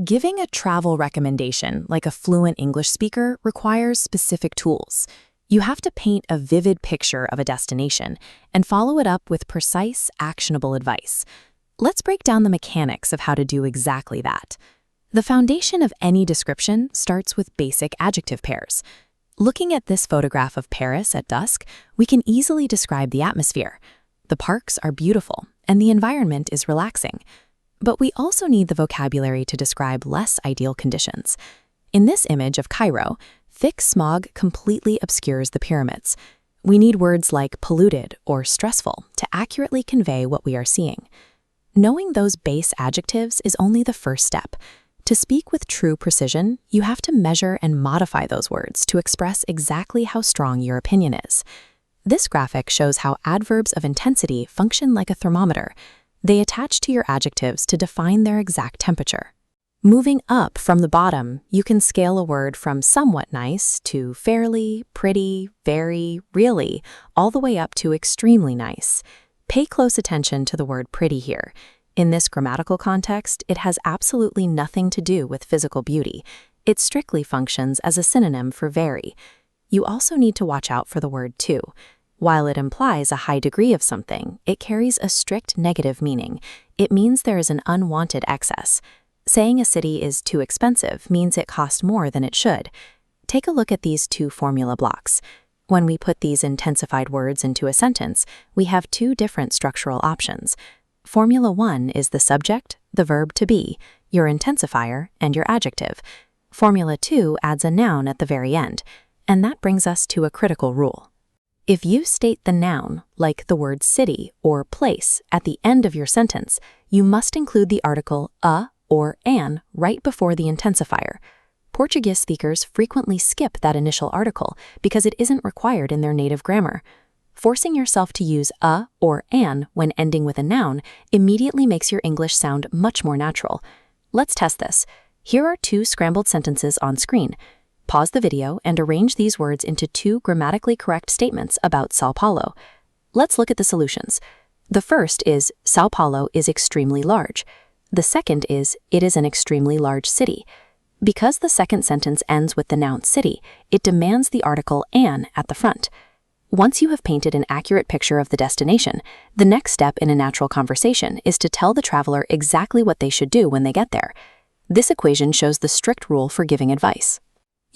Giving a travel recommendation like a fluent English speaker requires specific tools. You have to paint a vivid picture of a destination and follow it up with precise, actionable advice. Let's break down the mechanics of how to do exactly that. The foundation of any description starts with basic adjective pairs. Looking at this photograph of Paris at dusk, we can easily describe the atmosphere. The parks are beautiful, and the environment is relaxing. But we also need the vocabulary to describe less ideal conditions. In this image of Cairo, thick smog completely obscures the pyramids. We need words like polluted or stressful to accurately convey what we are seeing. Knowing those base adjectives is only the first step. To speak with true precision, you have to measure and modify those words to express exactly how strong your opinion is. This graphic shows how adverbs of intensity function like a thermometer. They attach to your adjectives to define their exact temperature. Moving up from the bottom, you can scale a word from somewhat nice to fairly, pretty, very, really, all the way up to extremely nice. Pay close attention to the word pretty here. In this grammatical context, it has absolutely nothing to do with physical beauty. It strictly functions as a synonym for very. You also need to watch out for the word too. While it implies a high degree of something, it carries a strict negative meaning. It means there is an unwanted excess. Saying a city is too expensive means it costs more than it should. Take a look at these two formula blocks. When we put these intensified words into a sentence, we have two different structural options. Formula 1 is the subject, the verb to be, your intensifier, and your adjective. Formula 2 adds a noun at the very end, and that brings us to a critical rule. If you state the noun, like the word city or place, at the end of your sentence, you must include the article a or an right before the intensifier. Portuguese speakers frequently skip that initial article because it isn't required in their native grammar. Forcing yourself to use a or an when ending with a noun immediately makes your English sound much more natural. Let's test this. Here are two scrambled sentences on screen. Pause the video and arrange these words into two grammatically correct statements about São Paulo. Let's look at the solutions. The first is, São Paulo is extremely large. The second is, it is an extremely large city. Because the second sentence ends with the noun city, it demands the article an at the front. Once you have painted an accurate picture of the destination, the next step in a natural conversation is to tell the traveler exactly what they should do when they get there. This equation shows the strict rule for giving advice.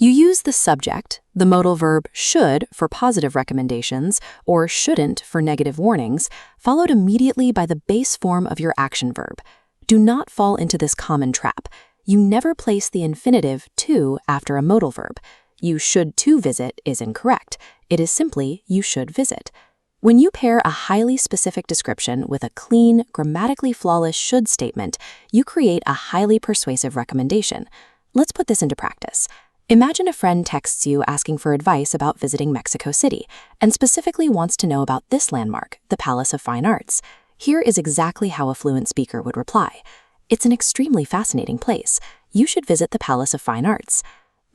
You use the subject, the modal verb should for positive recommendations or shouldn't for negative warnings, followed immediately by the base form of your action verb. Do not fall into this common trap. You never place the infinitive to after a modal verb. You should to visit is incorrect. It is simply you should visit. When you pair a highly specific description with a clean, grammatically flawless should statement, you create a highly persuasive recommendation. Let's put this into practice. Imagine a friend texts you asking for advice about visiting Mexico City and specifically wants to know about this landmark, the Palace of Fine Arts. Here is exactly how a fluent speaker would reply. It's an extremely fascinating place. You should visit the Palace of Fine Arts.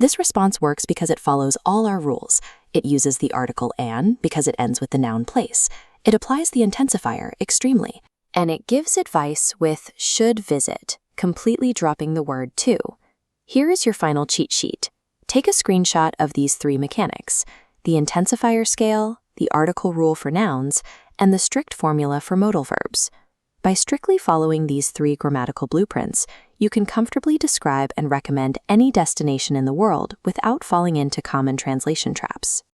This response works because it follows all our rules. It uses the article an because it ends with the noun place. It applies the intensifier extremely. And it gives advice with should visit, completely dropping the word to. Here is your final cheat sheet. Take a screenshot of these three mechanics: the intensifier scale, the article rule for nouns, and the strict formula for modal verbs. By strictly following these three grammatical blueprints, you can comfortably describe and recommend any destination in the world without falling into common translation traps.